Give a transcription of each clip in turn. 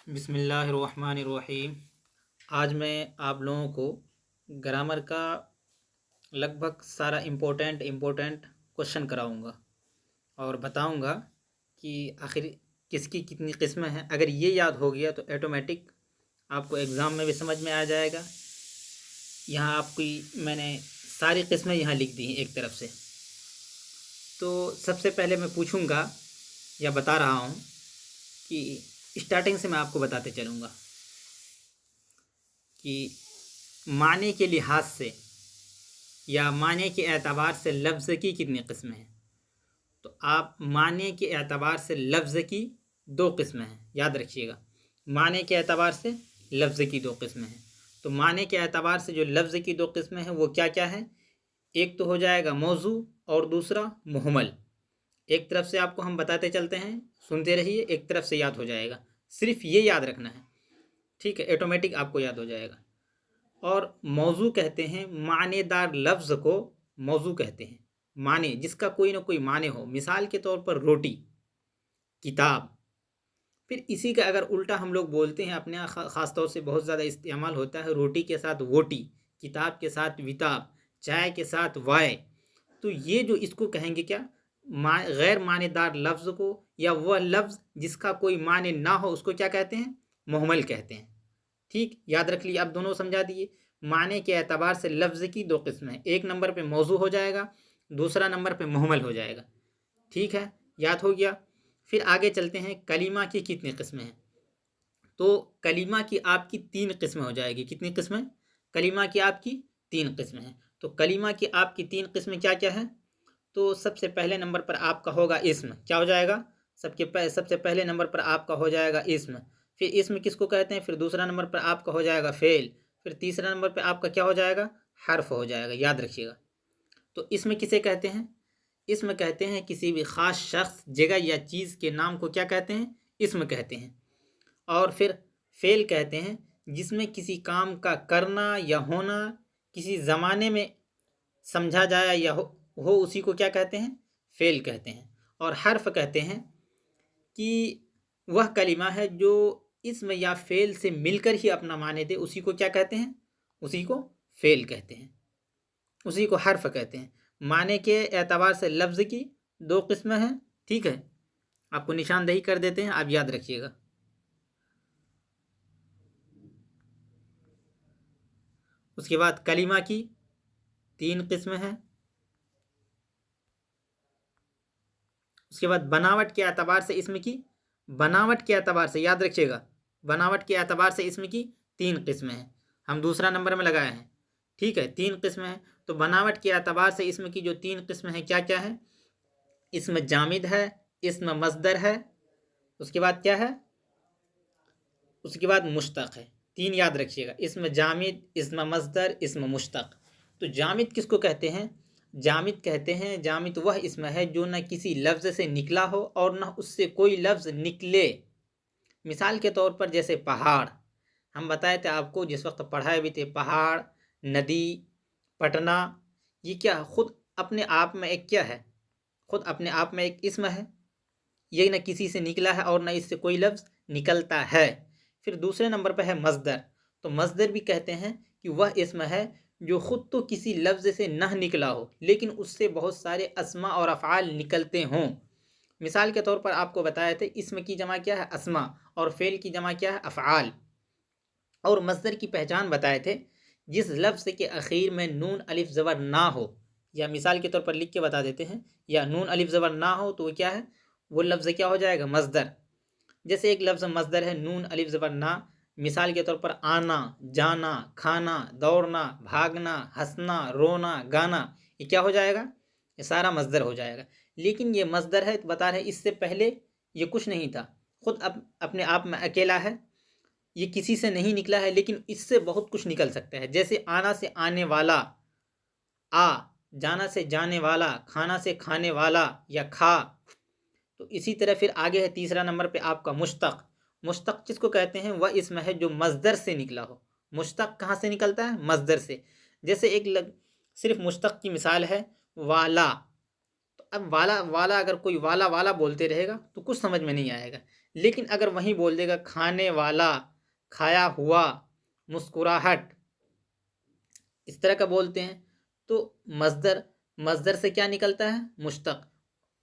بسم اللہ الرحمن الرحیم۔ آج میں آپ لوگوں کو گرامر کا لگ بھگ سارا امپورٹنٹ کوشچن کراؤں گا اور بتاؤں گا کہ آخر کس کی کتنی قسمیں ہیں۔ اگر یہ یاد ہو گیا تو آٹومیٹک آپ کو ایگزام میں بھی سمجھ میں آ جائے گا۔ یہاں آپ کی میں نے ساری قسمیں یہاں لکھ دی ہیں ایک طرف سے۔ تو سب سے پہلے میں پوچھوں گا یا بتا رہا ہوں کہ اسٹارٹنگ سے میں آپ کو بتاتے چلوں گا کہ معنی کے لحاظ سے یا معنی کے اعتبار سے لفظ کی کتنی قسمیں ہیں۔ تو آپ معنی کے اعتبار سے لفظ کی دو قسمیں ہیں، یاد رکھیے گا۔ معنی کے اعتبار سے لفظ کی دو قسمیں ہیں۔ تو معنی کے اعتبار سے جو لفظ کی دو قسمیں ہیں وہ کیا کیا ہیں؟ ایک تو ہو جائے گا موضوع اور دوسرا مہمل۔ ایک طرف سے آپ کو ہم بتاتے چلتے ہیں، سنتے رہیے، ایک طرف سے یاد ہو جائے گا۔ صرف یہ یاد رکھنا ہے، ٹھیک ہے؟ آٹومیٹک آپ کو یاد ہو جائے گا۔ اور موضوع کہتے ہیں معنی دار لفظ کو موضوع کہتے ہیں، معنی جس کا کوئی نہ کوئی معنی ہو۔ مثال کے طور پر روٹی، کتاب۔ پھر اسی کا اگر الٹا ہم لوگ بولتے ہیں، اپنے خاص طور سے بہت زیادہ استعمال ہوتا ہے، روٹی کے ساتھ ووٹی، کتاب کے ساتھ وتاب، چائے کے ساتھ وائے۔ تو یہ جو اس کو کہیں گے کیا؟ غیر معنی دار لفظ کو، یا وہ لفظ جس کا کوئی معنی نہ ہو، اس کو کیا کہتے ہیں؟ مہمل کہتے ہیں۔ ٹھیک، یاد رکھ لیے، اب دونوں سمجھا دیے۔ معنی کے اعتبار سے لفظ کی دو قسمیں ہیں، ایک نمبر پہ موضوع ہو جائے گا، دوسرا نمبر پہ مہمل ہو جائے گا۔ ٹھیک ہے، یاد ہو گیا۔ پھر آگے چلتے ہیں، کلمہ کی کتنی قسمیں ہیں؟ تو کلمہ کی آپ کی تین قسمیں ہو جائے گی۔ کتنی قسمیں؟ کلمہ کی آپ کی تین قسمیں ہیں۔ تو کلمہ کی آپ کی تین قسمیں کیا کیا ہیں؟ تو سب سے پہلے نمبر پر آپ کا ہوگا اسم۔ کیا ہو جائے گا؟ سب سے پہلے نمبر پر آپ کا ہو جائے گا اسم۔ پھر اسم کس کو کہتے ہیں؟ پھر دوسرا نمبر پر آپ کا ہو جائے گا فعل۔ پھر تیسرا نمبر پہ آپ کا کیا ہو جائے گا؟ حرف ہو جائے گا، یاد رکھیے گا۔ تو اسم کسے کہتے ہیں؟ اسم کہتے ہیں کسی بھی خاص شخص، جگہ یا چیز کے نام کو کیا کہتے ہیں؟ اسم کہتے ہیں۔ اور پھر فعل کہتے ہیں جس میں کسی کام کا کرنا یا ہونا کسی زمانے میں سمجھا جائے یا ہو اسی کو کیا کہتے ہیں؟ فعل کہتے ہیں۔ اور حرف کہتے ہیں کہ وہ کلمہ ہے جو اسم یا فعل سے مل کر ہی اپنا معنی دے، اسی کو کیا کہتے ہیں؟ اسی کو فعل کہتے ہیں، اسی کو حرف کہتے ہیں۔ معنی کے اعتبار سے لفظ کی دو قسمیں ہیں، ٹھیک ہے؟ آپ کو نشاندہی کر دیتے ہیں، آپ یاد رکھیے گا۔ اس کے بعد کلمہ کی تین قسمیں ہیں۔ اس کے بعد بناوٹ کے اعتبار سے اسم کی، بناوٹ کے اعتبار سے یاد رکھیے گا، بناوٹ کے اعتبار سے اسم کی تین قسمیں ہیں۔ ہم دوسرا نمبر میں لگائے ہیں، ٹھیک ہے؟ تین قسمیں ہیں۔ تو بناوٹ کے اعتبار سے اسم کی جو تین قسمیں ہیں کیا کیا ہیں؟ اسم جامد ہے، اسم مصدر ہے، اس کے بعد کیا ہے؟ اس کے بعد مشتق ہے۔ تین یاد رکھیے گا، اسم جامد، اسم مصدر، اسم مشتق۔ تو جامد کس کو کہتے ہیں؟ جامد کہتے ہیں، جامد وہ اسم ہے جو نہ کسی لفظ سے نکلا ہو اور نہ اس سے کوئی لفظ نکلے۔ مثال کے طور پر جیسے پہاڑ، ہم بتائے تھے آپ کو جس وقت پڑھائے بھی تھے، پہاڑ، ندی، پٹنہ، یہ کیا خود اپنے آپ میں ایک کیا ہے؟ خود اپنے آپ میں ایک اسم ہے، یہ نہ کسی سے نکلا ہے اور نہ اس سے کوئی لفظ نکلتا ہے۔ پھر دوسرے نمبر پہ ہے مصدر۔ تو مصدر بھی کہتے ہیں کہ وہ اسم ہے جو خود تو کسی لفظ سے نہ نکلا ہو لیکن اس سے بہت سارے اسماء اور افعال نکلتے ہوں۔ مثال کے طور پر آپ کو بتایا تھے اسم کی جمع کیا ہے؟ اسماء، اور فعل کی جمع کیا ہے؟ افعال۔ اور مصدر کی پہچان بتائے تھے جس لفظ کے اخیر میں نون الف زبر نہ ہو، یا مثال کے طور پر لکھ کے بتا دیتے ہیں، یا نون الف زبر نہ ہو تو وہ کیا ہے؟ وہ لفظ کیا ہو جائے گا؟ مصدر۔ جیسے ایک لفظ مصدر ہے نون الف زبر نہ، مثال کے طور پر آنا، جانا، کھانا، دوڑنا، بھاگنا، ہنسنا، رونا، گانا، یہ کیا ہو جائے گا؟ یہ سارا مصدر ہو جائے گا۔ لیکن یہ مصدر ہے، بتا رہے اس سے پہلے یہ کچھ نہیں تھا، خود اپنے آپ میں اکیلا ہے، یہ کسی سے نہیں نکلا ہے، لیکن اس سے بہت کچھ نکل سکتا ہے۔ جیسے آنا سے آنے والا، آ، جانا سے جانے والا، کھانا سے کھانے والا یا کھا۔ تو اسی طرح پھر آگے ہے تیسرا نمبر پہ آپ کا مشتق۔ مشتق کس کو کہتے ہیں؟ وہ اسم ہے جو مصدر سے نکلا ہو۔ مشتق کہاں سے نکلتا ہے؟ مصدر سے۔ جیسے ایک صرف مشتق کی مثال ہے والا۔ تو اب والا اگر کوئی والا والا بولتے رہے گا تو کچھ سمجھ میں نہیں آئے گا، لیکن اگر وہیں بول دے گا کھانے والا، کھایا ہوا، مسکراہٹ، اس طرح کا بولتے ہیں، تو مصدر سے کیا نکلتا ہے؟ مشتق۔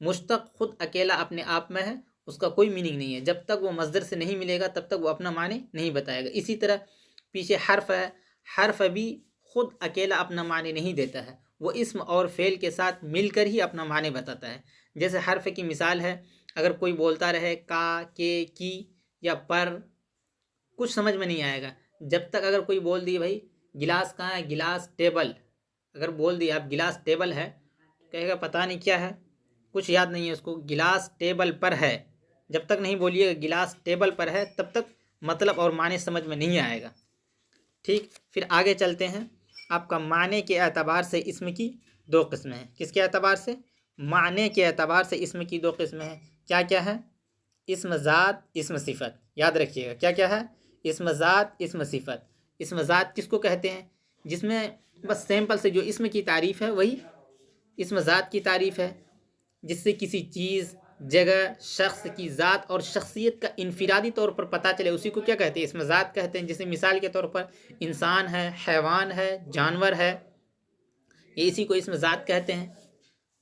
مشتق خود اکیلا اپنے آپ میں ہے، اس کا کوئی میننگ نہیں ہے، جب تک وہ مصدر سے نہیں ملے گا تب تک وہ اپنا معنی نہیں بتائے گا۔ اسی طرح پیچھے حرف ہے، حرف بھی خود اکیلا اپنا معنی نہیں دیتا ہے، وہ اسم اور فعل کے ساتھ مل کر ہی اپنا معنی بتاتا ہے۔ جیسے حرف کی مثال ہے، اگر کوئی بولتا رہے کا، کے، کی یا پر، کچھ سمجھ میں نہیں آئے گا۔ جب تک اگر کوئی بول دی بھائی گلاس کہاں ہے، گلاس ٹیبل، اگر بول دیا آپ گلاس ٹیبل ہے، کہے گا پتہ نہیں کیا ہے، کچھ یاد نہیں ہے اس کو، گلاس ٹیبل پر ہے۔ جب تک نہیں بولیے گا گلاس ٹیبل پر ہے تب تک مطلب اور معنی سمجھ میں نہیں آئے گا۔ ٹھیک، پھر آگے چلتے ہیں۔ آپ کا معنی کے اعتبار سے اسم کی دو قسمیں ہیں۔ کس کے اعتبار سے؟ معنی کے اعتبار سے اسم کی دو قسمیں ہیں۔ کیا کیا ہے؟ اسم ذات، اسم صفت۔ یاد رکھیے گا کیا کیا ہے؟ اسم ذات، اسم صفت۔ اسم ذات کس کو کہتے ہیں؟ جس میں بس سیمپل سے جو اسم کی تعریف ہے وہی اسم ذات کی تعریف ہے، جس سے کسی چیز، جگہ، شخص کی ذات اور شخصیت کا انفرادی طور پر پتہ چلے، اسی کو کیا کہتے ہیں؟ اسم ذات کہتے ہیں۔ جیسے مثال کے طور پر انسان ہے، حیوان ہے، جانور ہے، یہ اسی کو اسم ذات کہتے ہیں۔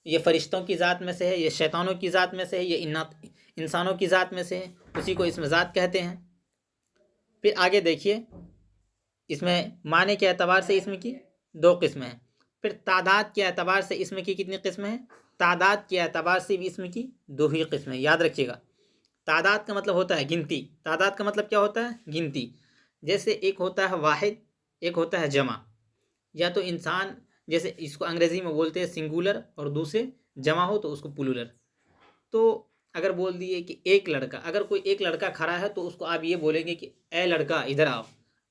یہ فرشتوں کی ذات میں سے ہے، یہ شیطانوں کی ذات میں سے ہے، یہ انسانوں کی ذات میں سے ہے، اسی کو اسم ذات کہتے ہیں۔ پھر آگے دیکھیے، اس میں معنی کے اعتبار سے اسم کی دو قسمیں ہیں۔ پھر تعداد کے اعتبار سے اسم کی کتنی قسمیں ہیں؟ تعداد کے اعتبار سے بھی اسم کی دو ہی قسمیں ہیں۔ یاد رکھیے گا، تعداد کا مطلب ہوتا ہے گنتی۔ تعداد کا مطلب کیا ہوتا ہے؟ گنتی۔ جیسے ایک ہوتا ہے واحد، ایک ہوتا ہے جمع۔ یا تو انسان، جیسے اس کو انگریزی میں بولتے ہیں سنگولر، اور دوسرے جمع ہو تو اس کو پلورل۔ تو اگر بول دیے کہ ایک لڑکا، اگر کوئی ایک لڑکا کھڑا ہے تو اس کو آپ یہ بولیں گے کہ اے لڑکا ادھر آؤ۔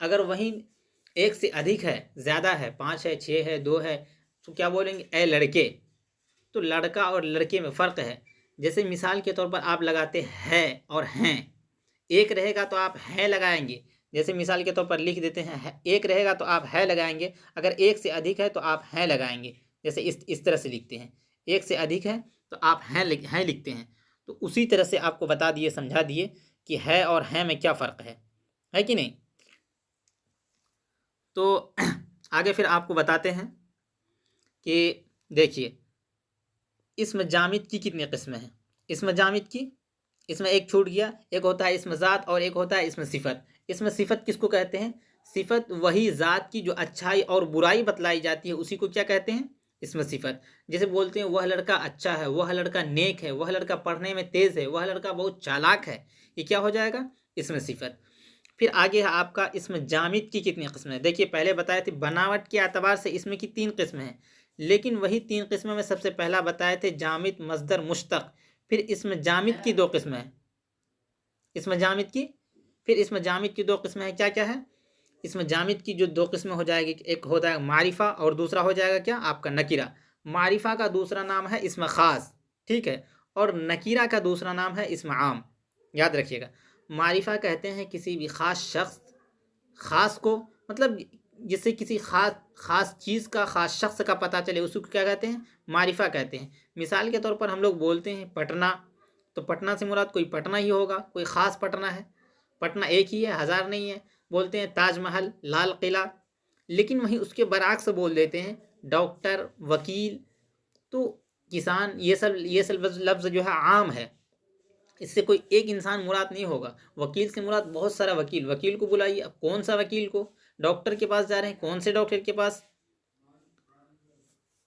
اگر وہیں ایک سے ادھک ہے، زیادہ ہے، 5 ہے، 6 ہے، 2 ہے، تو کیا بولیں گے؟ اے لڑکے۔ تو لڑکا اور لڑکے میں فرق ہے۔ جیسے مثال کے طور پر آپ لگاتے ہے اور ہیں، ایک رہے گا تو آپ ہیں لگائیں گے۔ جیسے مثال کے طور پر لکھ دیتے ہیں، ایک رہے گا تو آپ ہے لگائیں گے، اگر ایک سے ادھک ہے تو آپ ہیں لگائیں گے۔ جیسے اس طرح سے لکھتے ہیں، ایک سے ادھک ہے تو آپ ہیں لکھتے ہیں۔ تو اسی طرح سے آپ کو بتا دیے، سمجھا دیے کہ ہے اور ہیں میں کیا فرق ہے کہ نہیں؟ تو آگے پھر آپ کو بتاتے ہیں کہ دیکھیے اسم جامد کی کتنی قسمیں ہیں۔ اسم جامد کی، اس میں ایک چھوٹ گیا، ایک ہوتا ہے اسم ذات اور ایک ہوتا ہے اسم صفت۔ اسم صفت کس کو کہتے ہیں؟ صفت وہی ذات کی جو اچھائی اور برائی بتلائی جاتی ہے، اسی کو کیا کہتے ہیں؟ اسم صفت۔ جیسے بولتے ہیں وہ لڑکا اچھا ہے، وہ لڑکا نیک ہے، وہ لڑکا پڑھنے میں تیز ہے، وہ لڑکا بہت چالاک ہے، یہ کیا ہو جائے گا؟ اسم صفت۔ پھر آگے ہے آپ کا اسم جامد کی کتنی قسمیں ہیں۔ دیکھیے پہلے بتائے تھے بناوٹ کے اعتبار سے اسم کی 3 قسمیں ہیں، لیکن وہی 3 قسموں میں سب سے پہلا بتائے تھے جامد، مصدر، مشتق۔ پھر اسم جامد کی 2 قسمیں ہیں۔ اسم جامد کی، پھر اسم جامد کی 2 قسمیں ہیں، کیا کیا ہے؟ اسم جامد کی جو 2 قسمیں ہو جائے گی، ایک ہوتا ہے معرفہ اور دوسرا ہو جائے گا کیا؟ آپ کا نکرہ۔ معرفہ کا دوسرا نام ہے اسم خاص، ٹھیک ہے، اور نکرہ کا دوسرا نام ہے اسم عام۔ یاد رکھیے گا، معرفہ کہتے ہیں کسی بھی خاص شخص، خاص کو مطلب جس سے کسی خاص چیز کا، خاص شخص کا پتہ چلے، اس کو کیا کہتے ہیں؟ معرفہ کہتے ہیں۔ مثال کے طور پر ہم لوگ بولتے ہیں پٹنہ، تو پٹنہ سے مراد کوئی پٹنہ ہی ہوگا، کوئی خاص پٹنہ ہے، پٹنہ ایک ہی ہے، ہزار نہیں ہے۔ بولتے ہیں تاج محل، لال قلعہ، لیکن وہیں اس کے برعکس بول دیتے ہیں ڈاکٹر، وکیل۔ تو کسان، یہ سب لفظ جو ہے عام ہے، اس سے کوئی ایک انسان مراد نہیں ہوگا۔ وکیل سے مراد بہت سارا وکیل کو بلائیے۔ اب کون سا وکیل کو؟ ڈاکٹر کے پاس جا رہے ہیں، کون سے ڈاکٹر کے پاس؟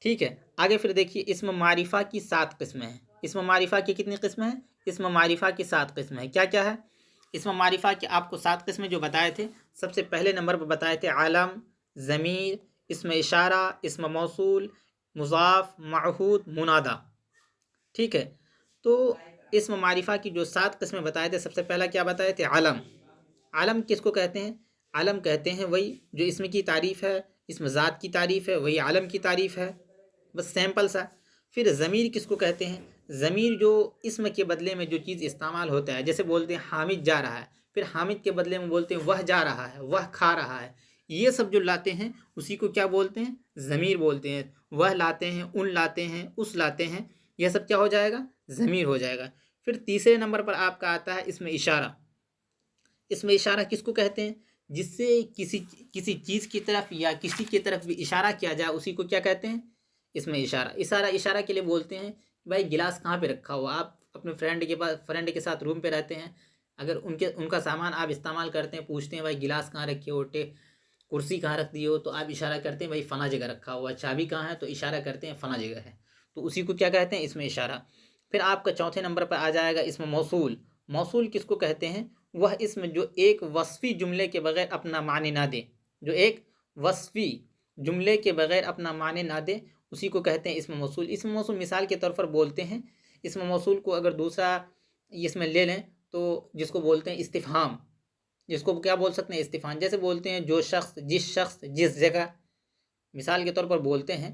ٹھیک ہے، آگے پھر دیکھیے اسم معرفہ کی 7 قسمیں ہیں۔ اسم معرفہ کی کتنی قسمیں ہیں؟ اسم معرفہ کی 7 قسمیں ہیں۔ کیا کیا ہے؟ اسم معرفہ کی آپ کو 7 قسمیں جو بتائے تھے، سب سے پہلے نمبر پر بتائے تھے عالم، ضمیر، اسم اشارہ، اسم موصول، مضاف، معہود، منادا۔ ٹھیک ہے، تو اسم معرفہ کی جو 7 قسمیں بتائے تھے، سب سے پہلا کیا بتائے تھے؟ عالم۔ عالم کس کو کہتے ہیں؟ عالم کہتے ہیں وہی جو اسم کی تعریف ہے، اسم ذات کی تعریف ہے، وہی عالم کی تعریف ہے، بس سیمپل سا۔ پھر ضمیر کس کو کہتے ہیں؟ ضمیر جو اسم کے بدلے میں جو چیز استعمال ہوتا ہے، جیسے بولتے ہیں حامد جا رہا ہے، پھر حامد کے بدلے میں بولتے ہیں وہ جا رہا ہے، وہ کھا رہا ہے، یہ سب جو لاتے ہیں اسی کو کیا بولتے ہیں؟ ضمیر بولتے ہیں۔ وہ لاتے ہیں، ان لاتے ہیں، اس لاتے ہیں، یہ سب کیا ہو جائے گا؟ ضمیر ہو جائے گا۔ پھر تیسرے نمبر پر آپ کا آتا ہے اسم اشارہ۔ اسم اشارہ کس کو کہتے ہیں؟ جس سے کسی چیز کی طرف یا کسی کی طرف بھی اشارہ کیا جائے اسی کو کیا کہتے ہیں؟ اسم اشارہ۔ اشارہ کے لیے بولتے ہیں کہ بھائی گلاس کہاں پہ رکھا ہوا، آپ اپنے فرینڈ کے ساتھ روم پہ رہتے ہیں، اگر ان کا سامان آپ استعمال کرتے ہیں، پوچھتے ہیں بھائی گلاس کہاں رکھے ہو، کرسی کہاں رکھ دی ہو، تو آپ اشارہ کرتے ہیں بھائی فلاں جگہ رکھا ہوا، چابی کہاں ہے تو اشارہ کرتے ہیں فلاں جگہ ہے، تو اسی کو کیا کہتے ہیں؟ اسم اشارہ۔ پھر آپ کا چوتھے نمبر پر آ جائے گا اسم موصول۔ موصول کس کو کہتے ہیں؟ وہ اسم جو ایک وصفی جملے کے بغیر اپنا معنی نہ دے، جو ایک وصفی جملے کے بغیر اپنا معنی نہ دے اسی کو کہتے ہیں اسم موصول۔ اسم موصول مثال کے طور پر بولتے ہیں، اسم موصول کو اگر دوسرا اس میں لے لیں تو جس کو بولتے ہیں استفہام، جس کو کیا بول سکتے ہیں؟ استفہام۔ جیسے بولتے ہیں جو شخص، جس جگہ، مثال کے طور پر بولتے ہیں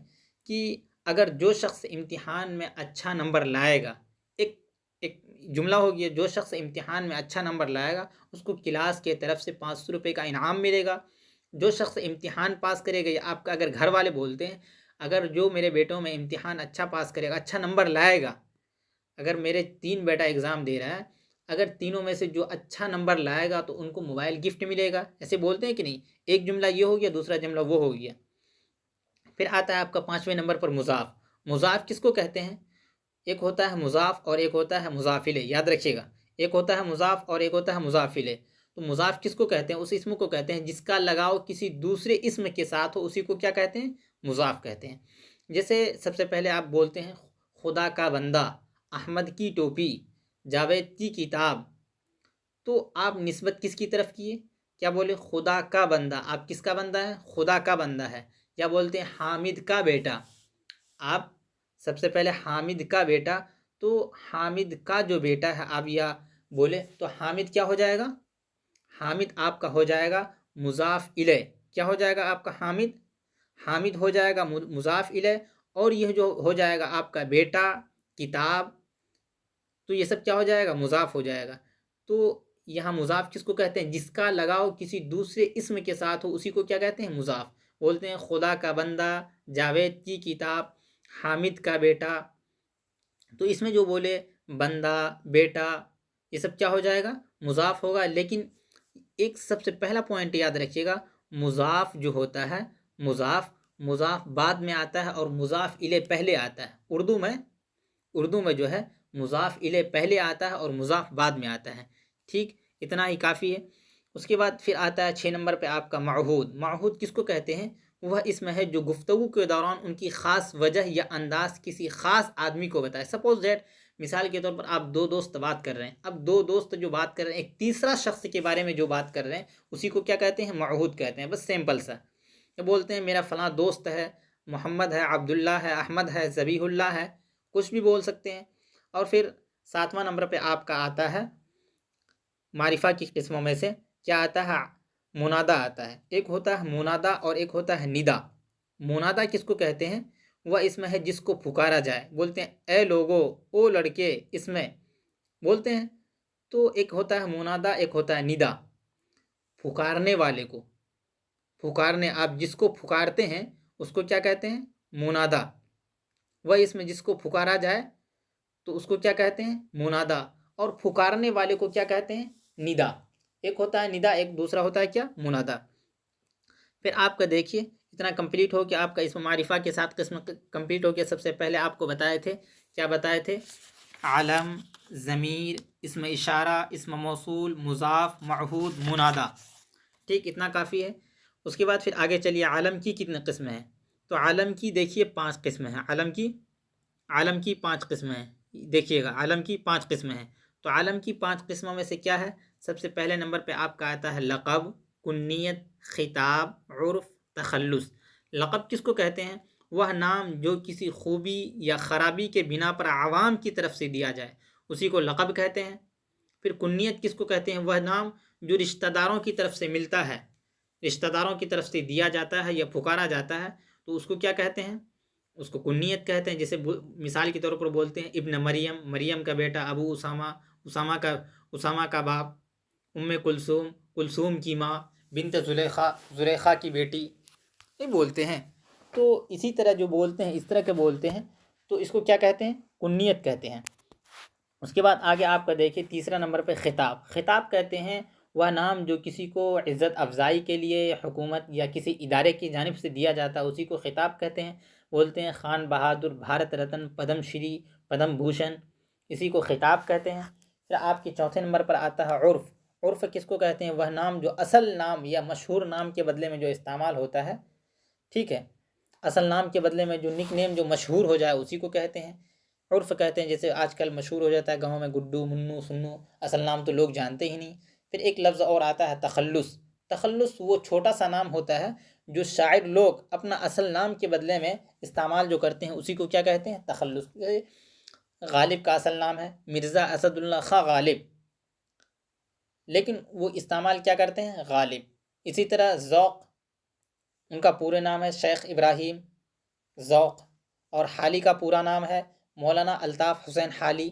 کہ اگر جو شخص امتحان میں اچھا نمبر لائے گا، ایک جملہ ہو گیا، جو شخص امتحان میں اچھا نمبر لائے گا اس کو کلاس کے طرف سے 500 روپے کا انعام ملے گا۔ جو شخص امتحان پاس کرے گا، یا آپ کا اگر گھر والے بولتے ہیں اگر جو میرے بیٹوں میں امتحان اچھا پاس کرے گا، اچھا نمبر لائے گا، اگر میرے 3 بیٹا ایگزام دے رہا ہے، اگر تینوں میں سے جو اچھا نمبر لائے گا تو ان کو موبائل گفٹ ملے گا، ایسے بولتے ہیں کہ نہیں؟ ایک جملہ یہ ہو گیا، دوسرا جملہ وہ ہو گیا۔ پھر آتا ہے آپ کا 5ویں نمبر پر مضاف۔ مضاف کس کو کہتے ہیں؟ ایک ہوتا ہے مضاف اور ایک ہوتا ہے مضاف الیہ، یاد رکھیے گا، ایک ہوتا ہے مضاف اور ایک ہوتا ہے مضاف الیہ۔ تو مضاف کس کو کہتے ہیں؟ اس اسم کو کہتے ہیں جس کا لگاؤ کسی دوسرے اسم کے ساتھ ہو، اسی کو کیا کہتے ہیں؟ مضاف کہتے ہیں۔ جیسے سب سے پہلے آپ بولتے ہیں خدا کا بندہ، احمد کی ٹوپی، جاوید کی کتاب، تو آپ نسبت کس کی طرف کیے؟ کیا بولے؟ خدا کا بندہ۔ آپ کس کا بندہ ہے؟ خدا کا بندہ ہے۔ یا بولتے ہیں حامد کا بیٹا، آپ سب سے پہلے حامد کا بیٹا، تو حامد کا جو بیٹا ہے آپ یا بولے تو حامد کیا ہو جائے گا؟ حامد آپ کا ہو جائے گا مضاف الیہ۔ کیا ہو جائے گا آپ کا؟ حامد ہو جائے گا مضاف الیہ، اور یہ جو ہو جائے گا آپ کا بیٹا، کتاب، تو یہ سب کیا ہو جائے گا؟ مضاف ہو جائے گا۔ تو یہاں مضاف کس کو کہتے ہیں؟ جس کا لگاؤ کسی دوسرے اسم کے ساتھ ہو اسی کو کیا کہتے ہیں؟ مضاف۔ بولتے ہیں خدا کا بندہ، جاوید کی کتاب، حامد کا بیٹا، تو اس میں جو بولے بندہ، بیٹا، یہ سب کیا ہو جائے گا؟ مضاف ہوگا۔ لیکن ایک سب سے پہلا پوائنٹ یاد رکھیے گا، مضاف جو ہوتا ہے، مضاف بعد میں آتا ہے اور مضاف الیہ پہلے آتا ہے۔ اردو میں جو ہے مضاف الیہ پہلے آتا ہے اور مضاف بعد میں آتا ہے۔ ٹھیک، اتنا ہی کافی ہے۔ اس کے بعد پھر آتا ہے 6 نمبر پہ آپ کا معہود۔ معہود کس کو کہتے ہیں؟ وہ اسم ہے جو گفتگو کے دوران ان کی خاص وجہ یا انداز کسی خاص آدمی کو بتائے۔ سپوز دیٹ، مثال کے طور پر آپ 2 دوست بات کر رہے ہیں، اب 2 دوست جو بات کر رہے ہیں ایک تیسرا شخص کے بارے میں جو بات کر رہے ہیں اسی کو کیا کہتے ہیں؟ معہود کہتے ہیں۔ بس سمپل سا یہ بولتے ہیں میرا فلاں دوست ہے، محمد ہے، عبداللہ ہے، احمد ہے، ذبیح اللہ ہے، کچھ بھی بول سکتے ہیں۔ اور پھر 7واں نمبر پہ آپ کا آتا ہے معرفہ کی قسموں میں سے کیا آتا ہے؟ منادا آتا ہے۔ ایک ہوتا ہے منادا اور ایک ہوتا ہے ندا۔ منادا کس کو کہتے ہیں؟ وہ اسم ہے جس کو پکارا جائے، بولتے ہیں اے لوگو، او لڑکے، اس میں بولتے ہیں۔ تو ایک ہوتا ہے منادا، ایک ہوتا ہے ندا۔ پکارنے والے کو، آپ جس کو پکارتے ہیں اس کو کیا کہتے ہیں؟ منادا۔ وہ اسم جس کو پکارا جائے تو اس کو کیا کہتے ہیں؟ منادا۔ اور پکارنے والے کو کیا کہتے ہیں؟ ندا۔ ایک ہوتا ہے ندا، ایک دوسرا ہوتا ہے کیا؟ منادا۔ پھر آپ کا دیکھیے اتنا کمپلیٹ ہو کہ آپ کا اسم معرفہ کے ساتھ قسم کمپلیٹ ہو گیا۔ سب سے پہلے آپ کو بتائے تھے، کیا بتائے تھے؟ علم، ضمیر، اسم اشارہ، اسم موصول، مضاف، معہود، منادا۔ ٹھیک، اتنا کافی ہے۔ اس کے بعد پھر آگے چلیے، علم کی کتنے قسمیں ہیں؟ تو علم کی دیکھیے 5 قسمیں ہیں۔ علم کی 5 قسمیں ہیں، دیکھیے گا، علم کی 5 قسمیں ہیں۔ تو علم کی 5 قسموں میں سے کیا ہے؟ سب سے پہلے نمبر پہ آپ کا آتا ہے لقب، کنیت، خطاب، عرف، تخلص۔ لقب کس کو کہتے ہیں؟ وہ نام جو کسی خوبی یا خرابی کے بنا پر عوام کی طرف سے دیا جائے اسی کو لقب کہتے ہیں۔ پھر کنیت کس کو کہتے ہیں؟ وہ نام جو رشتہ داروں کی طرف سے ملتا ہے، رشتہ داروں کی طرف سے دیا جاتا ہے یا پکارا جاتا ہے، تو اس کو کیا کہتے ہیں؟ اس کو کنیت کہتے ہیں۔ جیسے مثال کے طور پر بولتے ہیں ابن مریم، مریم کا بیٹا، ابو اسامہ، اسامہ کا باپ، ام کلثوم، کلثوم کی ماں، بنت زلیخا، زلیخا کی بیٹی، یہ بولتے ہیں۔ تو اسی طرح جو بولتے ہیں اس طرح کے بولتے ہیں، تو اس کو کیا کہتے ہیں؟ کنیت کہتے ہیں۔ اس کے بعد آگے آپ کا دیکھیے تیسرا نمبر پہ خطاب. خطاب کہتے ہیں وہ نام جو کسی کو عزت افزائی کے لیے حکومت یا کسی ادارے کی جانب سے دیا جاتا ہے اسی کو خطاب کہتے ہیں. بولتے ہیں خان بہادر، بھارت رتن، پدم شری، پدم بھوشن، اسی کو خطاب کہتے ہیں. پھر آپ کے چوتھے نمبر پر آتا ہے عرف. عرف کس کو کہتے ہیں؟ وہ نام جو اصل نام یا مشہور نام کے بدلے میں جو استعمال ہوتا ہے، ٹھیک ہے، اصل نام کے بدلے میں جو نک نیم جو مشہور ہو جائے اسی کو کہتے ہیں عرف کہتے ہیں. جیسے آج کل مشہور ہو جاتا ہے گاؤں میں گڈو، منو، سنو، اصل نام تو لوگ جانتے ہی نہیں. پھر ایک لفظ اور آتا ہے تخلص. تخلص وہ چھوٹا سا نام ہوتا ہے جو شاعر لوگ اپنا اصل نام کے بدلے میں استعمال جو کرتے ہیں اسی کو کیا کہتے ہیں؟ تخلص. غالب کا اصل نام ہے مرزا اسد اللہ خاں غالب، لیکن وہ استعمال کیا کرتے ہیں؟ غالب. اسی طرح ذوق، ان کا پورے نام ہے شیخ ابراہیم ذوق، اور حالی کا پورا نام ہے مولانا الطاف حسین حالی.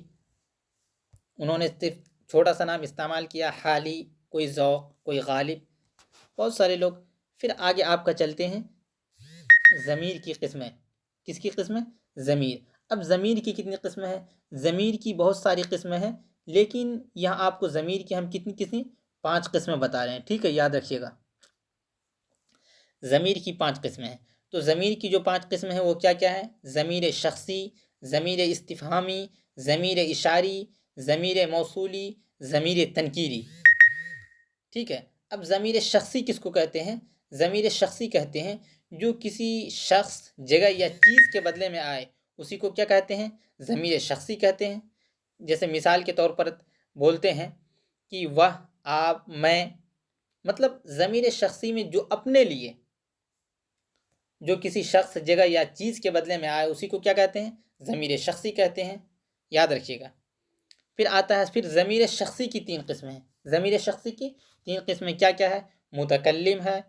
انہوں نے صرف چھوٹا سا نام استعمال کیا، حالی، کوئی ذوق، کوئی غالب، بہت سارے لوگ. پھر آگے آپ کا چلتے ہیں ضمیر کی قسمیں. کس کی قسمیں؟ ضمیر. اب ضمیر کی کتنی قسمیں ہیں؟ ضمیر کی بہت ساری قسمیں ہیں، لیکن یہاں آپ کو ضمیر کی ہم کتنی 5 قسمیں بتا رہے ہیں، ٹھیک ہے، یاد رکھیے گا. ضمیر کی 5 قسمیں ہیں. تو ضمیر کی جو 5 قسمیں ہیں وہ کیا کیا ہیں؟ ضمیر شخصی، ضمیر استفہامی، ضمیر اشاری، ضمیر موصولی، ضمیر تنکیری. ٹھیک ہے. اب ضمیر شخصی کس کو کہتے ہیں؟ ضمیر شخصی کہتے ہیں جو کسی شخص، جگہ یا چیز کے بدلے میں آئے اسی کو کیا کہتے ہیں؟ ضمیر شخصی کہتے ہیں. جیسے مثال کے طور پر بولتے ہیں کہ وہ، آپ، میں، مطلب ضمیر شخصی میں جو اپنے لیے، جو کسی شخص، جگہ یا چیز کے بدلے میں آئے اسی کو کیا کہتے ہیں؟ ضمیر شخصی کہتے ہیں. یاد رکھیے گا. پھر آتا ہے پھر ضمیر شخصی کی 3 قسمیں ہیں. ضمیر شخصی کی 3 قسمیں کیا کیا ہے؟ متکلم ہے،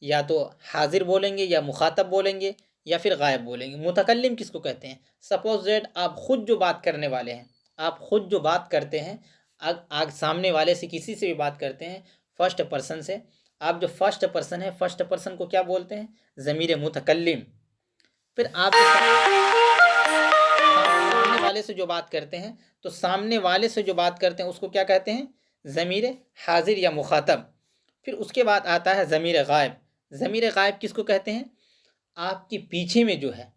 یا تو حاضر بولیں گے یا مخاطب بولیں گے یا پھر غائب بولیں گے. متکلم کس کو کہتے ہیں؟ سپوز دیٹ آپ خود جو بات کرنے والے ہیں، آپ خود جو بات کرتے ہیں، آگ سامنے والے سے کسی سے بھی بات کرتے ہیں فرسٹ پرسن سے، آپ جو فرسٹ پرسن ہے، فرسٹ پرسن کو کیا بولتے ہیں؟ ضمیر متکلم. پھر آپ سامنے والے سے جو بات کرتے ہیں تو سامنے والے سے جو بات کرتے ہیں اس کو کیا کہتے ہیں؟ ضمیر حاضر یا مخاطب. پھر اس کے بعد آتا ہے ضمیر غائب. ضمیر غائب کس کو کہتے ہیں؟ آپ کے پیچھے میں جو ہے،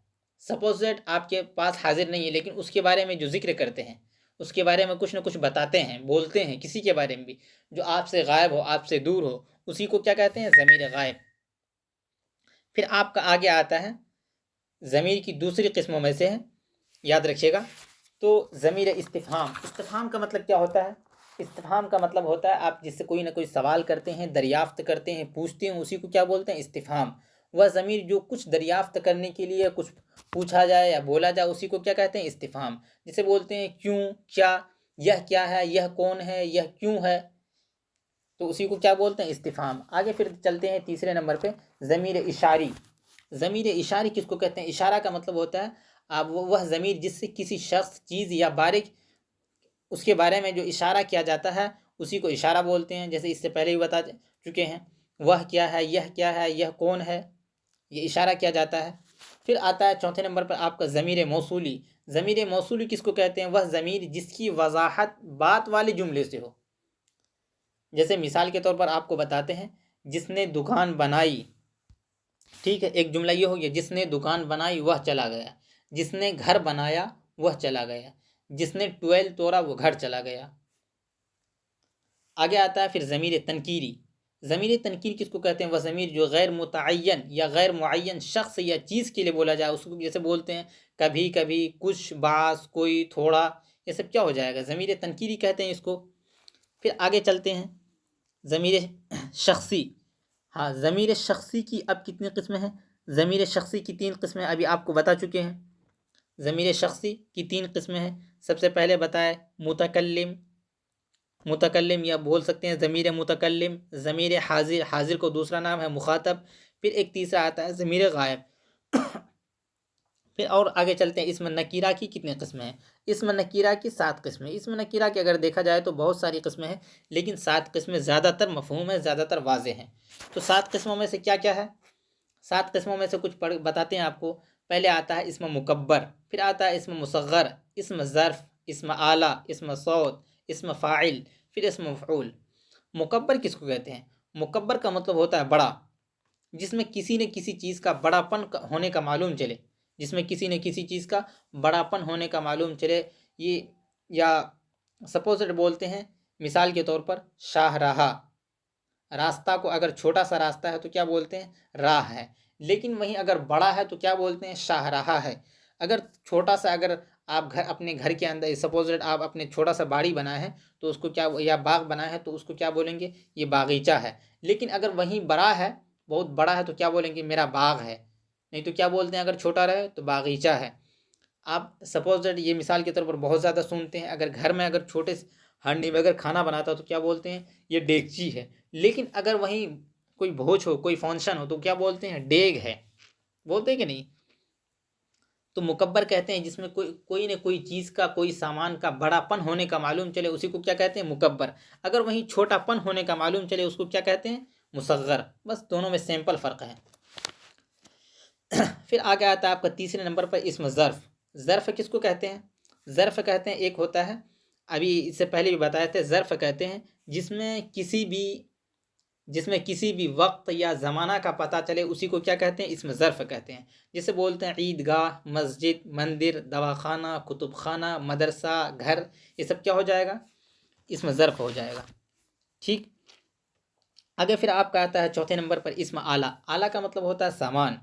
سپوز دیٹ آپ کے پاس حاضر نہیں ہے لیکن اس کے بارے میں جو ذکر کرتے ہیں، اس کے بارے میں کچھ نہ کچھ بتاتے ہیں، بولتے ہیں کسی کے بارے میں بھی، جو آپ سے غائب ہو، آپ سے دور ہو، اسی کو کیا کہتے ہیں؟ ضمیر غائب. پھر آپ کا آگے آتا ہے ضمیر کی دوسری قسموں میں سے ہے، یاد رکھیے گا، تو ضمیر استفہام. استفہام کا مطلب کیا ہوتا ہے؟ استفہام کا مطلب ہوتا ہے آپ جس سے کوئی نہ کوئی سوال کرتے ہیں، دریافت کرتے ہیں، پوچھتے ہیں، اسی کو کیا بولتے ہیں؟ استفہام. وہ ضمیر جو کچھ دریافت کرنے کے لیے کچھ پوچھا جائے یا بولا جائے اسی کو کیا کہتے ہیں؟ استفہام. جسے بولتے ہیں کیوں، کیا، یہ کیا ہے، یہ کون ہے، یہ کیوں ہے، تو اسی کو کیا بولتے ہیں؟ استفہام. آگے پھر چلتے ہیں تیسرے نمبر پہ ضمیر اشاری. ضمیر اشاری کس کو کہتے ہیں؟ اشارہ کا مطلب ہوتا ہے آپ وہ ضمیر جس سے کسی شخص، چیز یا باریک اس کے بارے میں جو اشارہ کیا جاتا ہے اسی کو اشارہ بولتے ہیں. جیسے اس سے پہلے ہی بتا چکے ہیں، وہ کیا ہے، یہ کیا ہے، یہ کون ہے، یہ اشارہ کیا جاتا ہے. پھر آتا ہے چوتھے نمبر پر آپ کا ضمیر موصولی. ضمیر موصولی کس کو کہتے ہیں؟ وہ ضمیر جس کی وضاحت بات والے جملے سے ہو. جیسے مثال کے طور پر آپ کو بتاتے ہیں، جس نے دکان بنائی، ٹھیک ہے، ایک جملہ یہ ہو گیا، جس نے دکان بنائی وہ چلا گیا، جس نے گھر بنایا وہ چلا گیا، جس نے ٹویل توڑا وہ گھر چلا گیا. آگے آتا ہے پھر ضمیر تنکیری. ضمیر تنکیر کس کو کہتے ہیں؟ وہ ضمیر جو غیر متعین یا غیر معین شخص یا چیز کے لیے بولا جائے، اس کو جیسے بولتے ہیں کبھی کبھی، کچھ، بعض، کوئی، تھوڑا، یہ سب کیا ہو جائے گا؟ ضمیر تنکیری کہتے ہیں اس کو. پھر آگے چلتے ہیں ضمیر شخصی. ہاں، ضمیر شخصی کی اب کتنی قسمیں ہیں؟ ضمیر شخصی کی 3 قسمیں ابھی آپ کو بتا چکے ہیں. ضمیر شخصی کی 3 قسمیں ہیں. سب سے پہلے بتائے متکلم. متکلم یا بول سکتے ہیں ضمیر متکلم. ضمیر حاضر، حاضر کو دوسرا نام ہے مخاطب. پھر ایک تیسرا آتا ہے ضمیر غائب. پھر اور آگے چلتے ہیں اسم نکیرہ کی کتنے قسمیں ہیں؟ اسم نکیرہ کی 7 قسمیں. اسم نکیرہ کی اگر دیکھا جائے تو بہت ساری قسمیں ہیں، لیکن 7 قسمیں زیادہ تر مفہوم ہیں، زیادہ تر واضح ہیں. تو 7 قسموں میں سے کیا کیا ہے؟ 7 قسموں میں سے کچھ بتاتے ہیں آپ کو. پہلے آتا ہے اسم مکبر، پھر آتا ہے اسم مصغر، اسم ظرف، اسم اعلیٰ، اسم صوت، اسم فاعل، پھر اسم مفعول۔ مکبر کس کو کہتے ہیں؟ مکبر کا مطلب ہوتا ہے بڑا، جس میں کسی نہ کسی چیز کا بڑا پن ہونے کا معلوم چلے، جس میں کسی نہ کسی چیز کا بڑا پن ہونے کا معلوم چلے۔ یہ یا سپوز بولتے ہیں مثال کے طور پر شاہ راہ، راستہ کو اگر چھوٹا سا راستہ ہے تو کیا بولتے ہیں؟ راہ ہے، لیکن وہیں اگر بڑا ہے تو کیا بولتے ہیں؟ شاہ راہ ہے۔ اگر چھوٹا سا، اگر آپ اپنے گھر کے اندر سپوز آپ اپنے چھوٹا سا باڑی بنا ہے تو اس کو کیا، یا باغ بنا ہے تو اس کو کیا بولیں گے؟ یہ باغیچہ ہے۔ لیکن اگر وہیں بڑا ہے، بہت بڑا ہے، تو کیا بولیں گے؟ میرا باغ ہے۔ نہیں تو کیا بولتے ہیں اگر چھوٹا رہے تو باغیچہ ہے۔ آپ سپوز یہ مثال کے طور پر بہت زیادہ سنتے ہیں، اگر گھر میں اگر چھوٹے سے ہانڈی میں اگر کھانا بناتا ہو تو کیا بولتے ہیں؟ یہ دیگچی ہے۔ لیکن اگر وہیں کوئی بھوج ہو، کوئی فنکشن ہو تو کیا بولتے ہیں؟ ڈیگ ہے، بولتے ہیں کہ نہیں؟ تو مکبر کہتے ہیں جس میں کوئی نہ کوئی چیز کا، کوئی سامان کا بڑا پن ہونے کا معلوم چلے، اسی کو کیا کہتے ہیں؟ مکبر۔ اگر وہیں چھوٹا پن ہونے کا معلوم چلے اس کو کیا کہتے ہیں؟ مصغر۔ بس دونوں میں سیمپل فرق ہے۔ پھر آگے آتا ہے آپ کا تیسرے نمبر پر اسم ظرف۔ ظرف کس کو کہتے ہیں؟ ظرف کہتے ہیں، ایک ہوتا ہے، ابھی اس سے پہلے بھی بتایا تھے، ظرف کہتے ہیں جس میں کسی بھی وقت یا زمانہ کا پتہ چلے، اسی کو کیا کہتے ہیں؟ اسم ظرف کہتے ہیں۔ جسے بولتے ہیں عیدگاہ، مسجد، مندر، دواخانہ، کتب خانہ، مدرسہ، گھر، یہ سب کیا ہو جائے گا؟ اسم ظرف ہو جائے گا۔ ٹھیک، آگے پھر آپ کا آتا ہے چوتھے نمبر پر اسم اعلیٰ۔ اعلیٰ کا مطلب ہوتا ہے سامان۔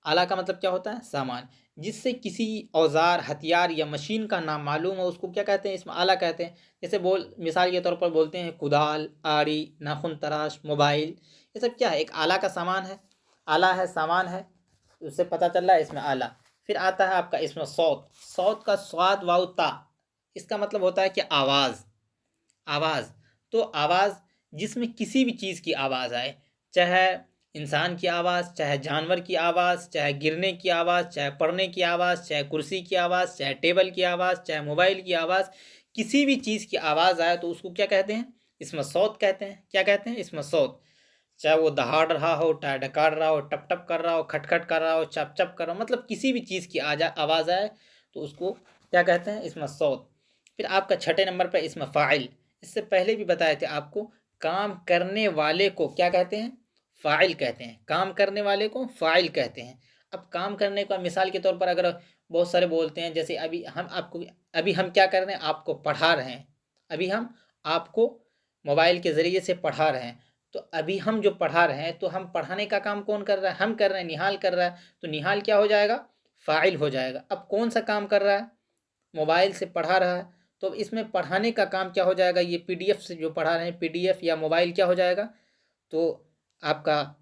اعلیٰ کا مطلب کیا ہوتا ہے؟ سامان۔ جس سے کسی اوزار، ہتھیار یا مشین کا نام معلوم ہو اس کو کیا کہتے ہیں؟ اسم اعلیٰ کہتے ہیں۔ جیسے مثال کے طور پر بولتے ہیں کدال، آڑی، ناخن تراش، موبائل، یہ سب کیا ہے؟ ایک اعلیٰ کا سامان ہے، اعلیٰ ہے، سامان ہے، اس سے پتہ چل رہا ہے اسم اعلیٰ۔ پھر آتا ہے آپ کا اسم صوت۔ صوت کا صاد واو تا، اس کا مطلب ہوتا ہے کہ آواز۔ آواز تو آواز جس میں کسی بھی چیز کی آواز آئے، چاہے انسان کی آواز، چاہے جانور کی آواز، چاہے گرنے کی آواز، چاہے پڑھنے کی آواز، چاہے کرسی کی آواز، چاہے ٹیبل کی آواز، چاہے موبائل کی آواز، کسی بھی چیز کی آواز آئے تو اس کو کیا کہتے ہیں؟ اسم صوت کہتے ہیں۔ کیا کہتے ہیں؟ اسم صوت۔ چاہے وہ دہاڑ رہا ہو، ٹائر ڈکار رہا ہو، ٹپ ٹپ کر رہا ہو، کھٹ کھٹ کر رہا ہو، چپ چپ کر رہا ہو، مطلب کسی بھی چیز کی آواز آئے تو اس کو کیا کہتے ہیں؟ اسم صوت۔ پھر آپ کا چھٹے نمبر پہ اسم فاعل۔ اس سے پہلے بھی بتایا تھے آپ کو، کام کرنے والے کو کیا کہتے ہیں؟ فاعل کہتے ہیں۔ کام کرنے والے کو فاعل کہتے ہیں۔ اب کام کرنے کا مثال کے طور پر اگر بہت سارے بولتے ہیں، جیسے ابھی ہم کیا کر رہے ہیں؟ آپ کو پڑھا رہے ہیں۔ ابھی ہم آپ کو موبائل کے ذریعے سے پڑھا رہے ہیں۔ تو ابھی ہم جو پڑھا رہے ہیں تو ہم پڑھانے کا کام کون کر رہا ہے؟ ہم کر رہے ہیں، نہال کر رہا ہے، تو نہال کیا ہو جائے گا؟ فاعل ہو جائے گا۔ اب کون سا کام کر رہا ہے؟ موبائل سے پڑھا رہا ہے، تو اس میں پڑھانے کا کام کیا ہو جائے گا؟ یہ پی ڈی ایف سے جو پڑھا رہے ہیں، پی ڈی ایف یا موبائل کیا ہو جائے گا؟ تو آپ کا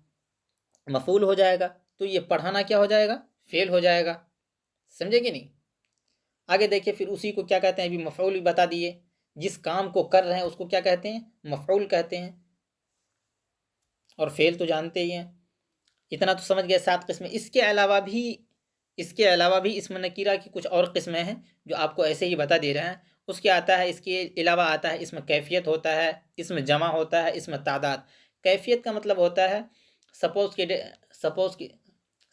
مفعول ہو جائے گا۔ تو یہ پڑھانا کیا ہو جائے گا؟ فعل ہو جائے گا۔ سمجھے کہ نہیں؟ آگے دیکھیں، پھر اسی کو کیا کہتے ہیں؟ ابھی مفعول بھی بتا دیے، جس کام کو کر رہے ہیں اس کو کیا کہتے ہیں؟ مفعول کہتے ہیں۔ اور فعل تو جانتے ہی ہیں۔ اتنا تو سمجھ گئے 7 قسمیں۔ اس کے علاوہ بھی اسم نکیرہ کی کچھ اور قسمیں ہیں جو آپ کو ایسے ہی بتا دے رہے ہیں۔ اس کے علاوہ آتا ہے اسم کیفیت ہوتا ہے، اسم جمع ہوتا ہے، اسم تعداد۔ کیفیت کا مطلب ہوتا ہے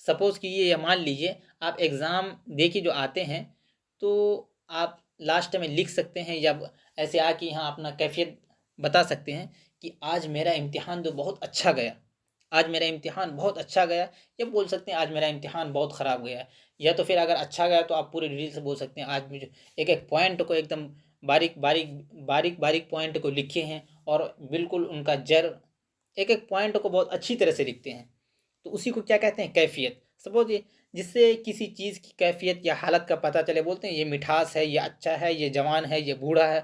سپوز کہ یہ مان لیجئے آپ ایگزام دے کے جو آتے ہیں تو آپ لاسٹ میں لکھ سکتے ہیں، یا ایسے آ کے یہاں اپنا کیفیت بتا سکتے ہیں کہ آج میرا امتحان تو بہت اچھا گیا، آج میرا امتحان بہت اچھا گیا، یا بول سکتے ہیں آج میرا امتحان بہت خراب گیا۔ یا تو پھر اگر اچھا گیا تو آپ پورے ڈیٹیل سے بول سکتے ہیں آج مجھے ایک پوائنٹ کو ایک دم باریک پوائنٹ کو لکھے ہیں، اور بالکل ان کا ایک پوائنٹ کو بہت اچھی طرح سے لکھتے ہیں، تو اسی کو کیا کہتے ہیں؟ کیفیت۔ سپوز جس سے کسی چیز کی کیفیت یا حالت کا پتہ چلے، بولتے ہیں یہ مٹھاس ہے، یہ اچھا ہے، یہ جوان ہے، یہ بوڑھا ہے،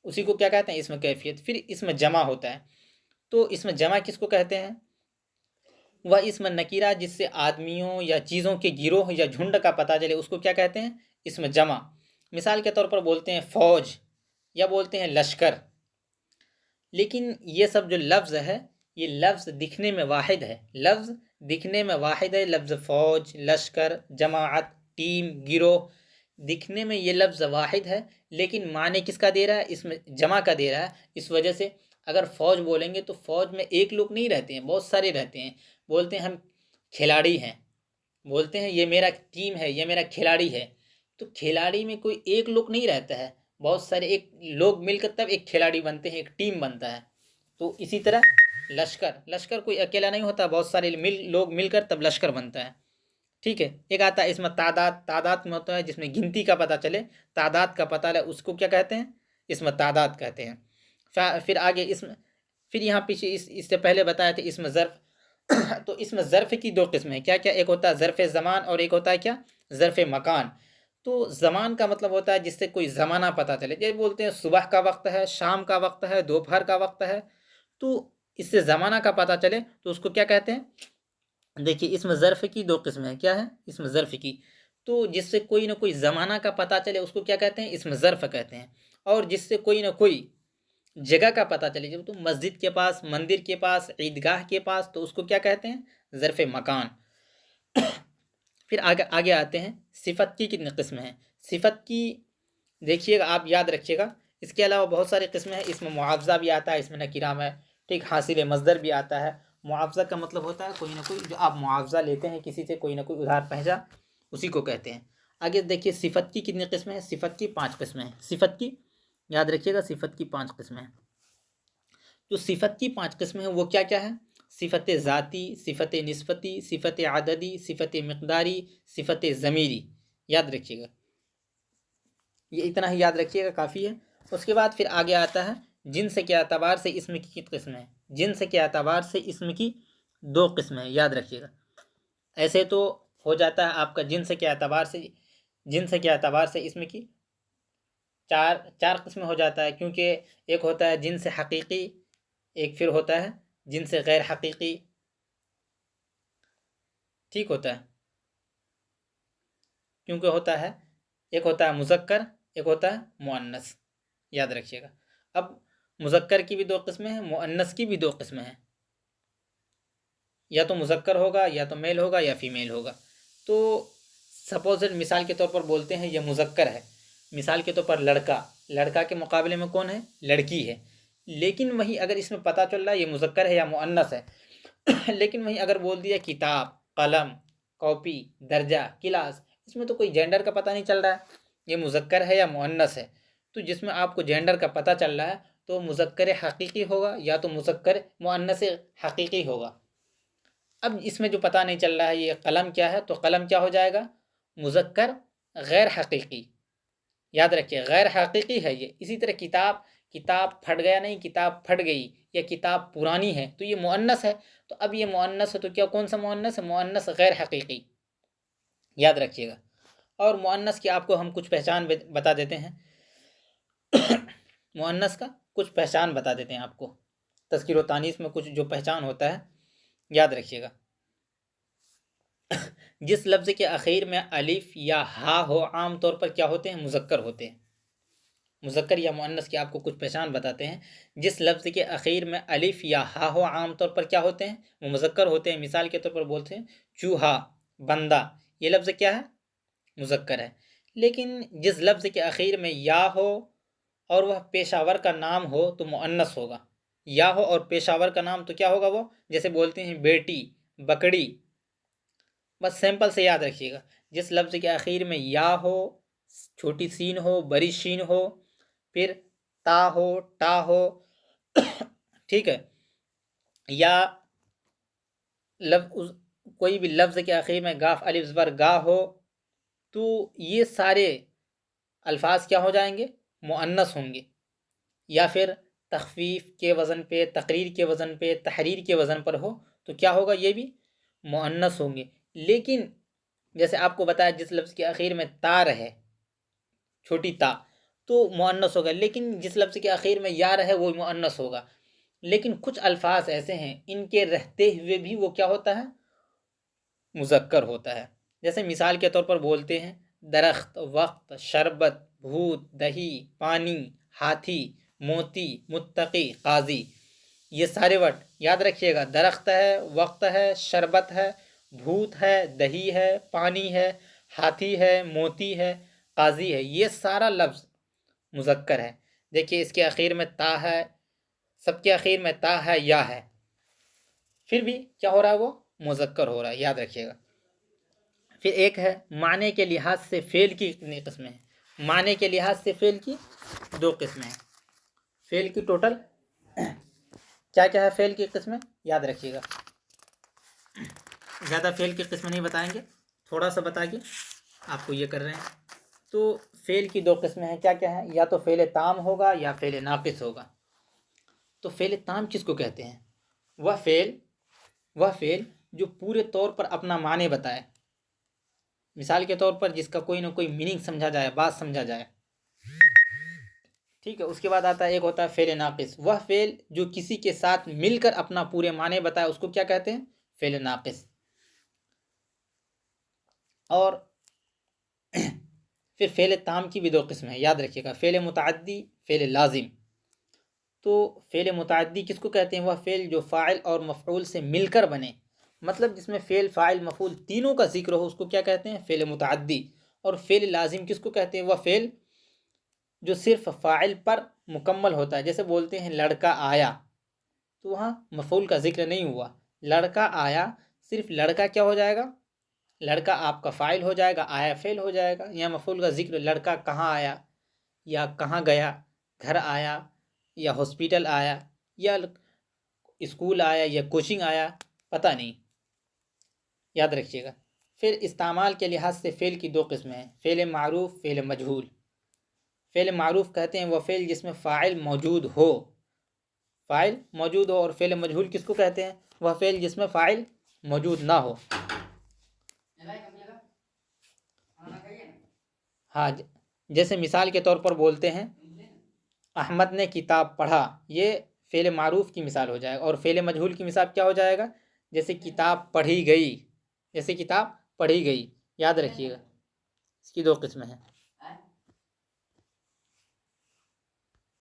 اسی کو کیا کہتے ہیں؟ اسم کیفیت۔ پھر اسم جمع ہوتا ہے، تو اسم جمع کس کو کہتے ہیں؟ وہ اسم نکیرہ جس سے آدمیوں یا چیزوں کے گروہ یا جھنڈ کا پتہ چلے، اس کو کیا کہتے ہیں؟ اسم جمع۔ مثال کے طور پر بولتے ہیں فوج، یا بولتے ہیں لشکر۔ لیکن یہ سب جو لفظ ہے، یہ لفظ دکھنے میں واحد ہے، لفظ فوج، لشکر، جماعت، ٹیم، گروہ، دکھنے میں یہ لفظ واحد ہے، لیکن معنی کس کا دے رہا ہے؟ اسم جمع کا دے رہا ہے۔ اس وجہ سے اگر فوج بولیں گے تو فوج میں ایک لوگ نہیں رہتے ہیں، بہت سارے رہتے ہیں۔ بولتے ہیں ہم کھلاڑی ہیں، بولتے ہیں یہ میرا ٹیم ہے، یہ میرا کھلاڑی ہے، تو کھلاڑی میں کوئی ایک لوگ نہیں رہتا ہے، بہت سارے ایک لوگ مل کر تب ایک کھلاڑی بنتے ہیں، ایک ٹیم بنتا ہے۔ تو اسی طرح لشکر کوئی اکیلا نہیں ہوتا، بہت سارے لوگ مل کر تب لشکر بنتا ہے، ٹھیک ہے۔ ایک آتا ہے اس میں تعداد میں ہوتا ہے، جس میں گنتی کا پتہ چلے، تعداد کا پتہ لے، اس کو کیا کہتے ہیں؟ اس میں تعداد کہتے ہیں۔ پھر آگے پھر یہاں پیچھے اس سے پہلے بتایا تھا اس میں ظرف تو اس میں ظرف کی دو قسمیں ہیں، کیا کیا؟ ایک ہوتا ہے ظرف زمان اور ایک ہوتا ہے کیا؟ ظرف مکان۔ تو زمان کا مطلب ہوتا ہے جس سے کوئی زمانہ پتہ چلے، جیسے بولتے ہیں صبح کا وقت ہے، شام کا وقت ہے، دوپہر کا وقت ہے، تو اس سے زمانہ کا پتہ چلے تو اس کو کیا کہتے ہیں؟ دیکھیے اس میں ظرف کی دو قسمیں ہیں، کیا ہے اس میں ظرف کی؟ تو جس سے کوئی نہ کوئی زمانہ کا پتہ چلے اس کو کیا کہتے ہیں؟ اس میں ظرف کہتے ہیں۔ اور جس سے کوئی نہ کوئی جگہ کا پتہ چلے، جب تو مسجد کے پاس، مندر کے پاس، عیدگاہ کے پاس، تو اس کو کیا کہتے ہیں؟ ظرف مکان۔ پھر آگے آتے ہیں صفت کی کتنی قسمیں ہیں؟ صفت کی دیکھیے گا، آپ یاد رکھیے گا، اس کے علاوہ بہت ساری قسمیں ہیں۔ اس میں معاوضہ بھی آتا ہے، اس میں نکرہ میں، ٹھیک، حاصل مصدر بھی آتا ہے۔ معاوضہ کا مطلب ہوتا ہے کوئی نہ کوئی، جو آپ معاوضہ لیتے ہیں کسی سے، کوئی نہ کوئی ادھار پہنچا، اسی کو کہتے ہیں۔ آگے دیکھیے صفت کی کتنی قسمیں ہیں؟ صفت کی 5 قسمیں ہیں۔ صفت کی یاد رکھیے گا، صفت کی 5 قسمیں ہیں۔ جو صفت کی 5 قسمیں ہیں وہ کیا کیا ہے؟ صفت ذاتی، صفت نسبتی، صفت عددی، صفت مقداری، صفت ضمیری۔ یاد رکھیے گا، یہ اتنا ہی یاد رکھیے گا، کافی ہے۔ اس کے بعد پھر آگے آتا ہے جنس کے اعتبار سے اسم کی کتنی قسمیں ہیں؟ جنس کے اعتبار سے اسم کی 2 قسمیں ہیں، یاد رکھیے گا۔ ایسے تو ہو جاتا ہے آپ کا جنس کے اعتبار سے اسم کی چار قسمیں ہو جاتا ہے، کیونکہ ایک ہوتا ہے جنس حقیقی، ایک پھر ہوتا ہے جنس غیر حقیقی، ٹھیک ہوتا ہے، کیونکہ ہوتا ہے ایک ہوتا ہے مذکر، ایک ہوتا ہے مؤنث، یاد رکھیے گا۔ اب مذکر کی بھی 2 قسمیں ہیں، مؤنث کی بھی 2 قسمیں ہیں، یا تو مذکر ہوگا، یا تو میل ہوگا، یا فیمیل ہوگا۔ تو سپوز مثال کے طور پر بولتے ہیں یہ مذکر ہے، مثال کے طور پر لڑکا کے مقابلے میں کون ہے؟ لڑکی ہے۔ لیکن وہیں اگر اس میں پتہ چل رہا ہے یہ مذکر ہے یا مؤنث ہے، لیکن وہیں اگر بول دیا کتاب، قلم، کاپی، درجہ، کلاس، اس میں تو کوئی جینڈر کا پتہ نہیں چل رہا ہے یہ مذکر ہے یا مؤنث ہے۔ تو جس میں آپ کو جینڈر کا پتہ چل رہا ہے تو مذکر حقیقی ہوگا یا تو مذکر مؤنث حقیقی ہوگا۔ اب اس میں جو پتہ نہیں چل رہا ہے یہ قلم کیا ہے، تو قلم کیا ہو جائے گا؟ مذکر غیر حقیقی، یاد رکھیے غیر حقیقی ہے یہ۔ اسی طرح کتاب پھٹ گیا نہیں، کتاب پھٹ گئی، یا کتاب پرانی ہے، تو یہ مؤنث ہے۔ تو اب یہ مؤنث ہے تو کیا کون سا مؤنث ہے؟ مؤنث غیر حقیقی، یاد رکھیے گا۔ اور مؤنث کی آپ کو ہم کچھ پہچان بتا دیتے ہیں، مؤنث کا کچھ پہچان بتا دیتے ہیں آپ کو، تذکیر و تانیث میں کچھ جو پہچان ہوتا ہے یاد رکھیے گا۔ جس لفظ کے اخیر میں الف یا ہا ہو عام طور پر کیا ہوتے ہیں؟ مذکر ہوتے ہیں۔ مذکر یا مؤنث کی آپ کو کچھ پہچان بتاتے ہیں۔ جس لفظ کے اخیر میں الف یا ہا ہو عام طور پر کیا ہوتے ہیں؟ وہ مذکر ہوتے ہیں۔ مثال کے طور پر بولتے ہیں چوہا، بندہ، یہ لفظ کیا ہے؟ مذکر ہے۔ لیکن جس لفظ کے اخیر میں یا ہو اور وہ پیشہ ور کا نام ہو تو مؤنث ہوگا۔ یا ہو اور پیشہ ور کا نام تو کیا ہوگا؟ وہ جیسے بولتے ہیں بیٹی، بکڑی، بس سمپل سے یاد رکھیے گا۔ جس لفظ کے اخیر میں یا ہو، چھوٹی سین ہو، بڑی شین ہو، پھر تا ہو، ٹا ہو، ٹھیک ہے، یا کوئی بھی لفظ کے اخیر میں گاف الف زبر گا ہو، تو یہ سارے الفاظ کیا ہو جائیں گے؟ مؤنث ہوں گے۔ یا پھر تخفیف کے وزن پہ، تقریر کے وزن پہ، تحریر کے وزن پر ہو تو کیا ہوگا؟ یہ بھی مؤنث ہوں گے۔ لیکن جیسے آپ کو بتایا جس لفظ کے اخیر میں تا رہے، چھوٹی تا، تو مؤنث ہوگا۔ لیکن جس لفظ کے اخیر میں یا رہے وہ مؤنث ہوگا۔ لیکن کچھ الفاظ ایسے ہیں ان کے رہتے ہوئے بھی وہ کیا ہوتا ہے؟ مذکر ہوتا ہے۔ جیسے مثال کے طور پر بولتے ہیں درخت، وقت، شربت، بھوت، دہی، پانی، ہاتھی، موتی، متقی، قاضی، یہ سارے ورڈ یاد رکھیے گا۔ درخت ہے، وقت ہے، شربت ہے، بھوت ہے، دہی ہے، پانی ہے، ہاتھی ہے، موتی ہے، قاضی ہے، یہ سارا لفظ مذکر ہے۔ دیکھیے اس کے اخیر میں تا ہے، سب کے اخیر میں تا ہے، یا ہے، پھر بھی کیا ہو رہا ہے؟ وہ مذکر ہو رہا ہے، یاد رکھیے گا۔ پھر ایک ہے معنی کے لحاظ سے فعل کی کتنی قسمیں ہیں؟ معنی کے لحاظ سے فعل کی دو قسمیں ہیں۔ فعل کی ٹوٹل کیا کیا ہے؟ فعل کی قسمیں یاد رکھیے گا، زیادہ فعل کی قسمیں نہیں بتائیں گے، تھوڑا سا بتا کے آپ کو یہ کر رہے ہیں۔ تو فعل کی دو قسمیں ہیں، کیا کیا ہیں؟ یا تو فعل تام ہوگا یا فعل ناقص ہوگا۔ تو فعل تام کس کو کہتے ہیں؟ وہ فعل جو پورے طور پر اپنا معنی بتائے، مثال کے طور پر جس کا کوئی نہ کوئی میننگ سمجھا جائے، بات سمجھا جائے، ٹھیک ہے۔ اس کے بعد آتا ہے ایک ہوتا ہے فعل ناقص، وہ فعل جو کسی کے ساتھ مل کر اپنا پورے معنی بتائے، اس کو کیا کہتے ہیں؟ فعل ناقص۔ اور پھر فعل تام کی بھی دو قسمیں ہیں، یاد رکھیے گا، فعل متعدی، فعل لازم۔ تو فعل متعدی کس کو کہتے ہیں؟ وہ فعل جو فاعل اور مفعول سے مل کر بنے، مطلب جس میں فعل، فاعل، مفعول تینوں کا ذکر ہو، اس کو کیا کہتے ہیں؟ فعل متعدی۔ اور فعل لازم کس کو کہتے ہیں؟ وہ فعل جو صرف فاعل پر مکمل ہوتا ہے، جیسے بولتے ہیں لڑکا آیا، تو وہاں مفعول کا ذکر نہیں ہوا، لڑکا آیا، صرف لڑکا کیا ہو جائے گا؟ لڑکا آپ کا فاعل ہو جائے گا، آیا فعل ہو جائے گا۔ یا مفعول کا ذکر، لڑکا کہاں آیا، یا کہاں گیا، گھر آیا، یا ہاسپٹل آیا، یا اسکول آیا، یا کوچنگ آیا، پتہ نہیں، یاد رکھیے گا۔ پھر استعمال کے لحاظ سے فعل کی دو قسمیں ہیں، فعل معروف، فعل مجہول۔ فعل معروف کہتے ہیں وہ فعل جس میں فاعل موجود ہو، فاعل موجود ہو، اور فعل مجہول کس کو کہتے ہیں؟ وہ فعل جس میں فاعل موجود نہ ہو۔ ہاں، جیسے مثال کے طور پر بولتے ہیں احمد نے کتاب پڑھا، یہ فعل معروف کی مثال ہو جائے گا۔ اور فعل مجہول کی مثال کیا ہو جائے گا؟ جیسے کتاب پڑھی گئی، جیسے کتاب پڑھی گئی، یاد رکھیے گا۔ اس کی دو قسمیں ہیں۔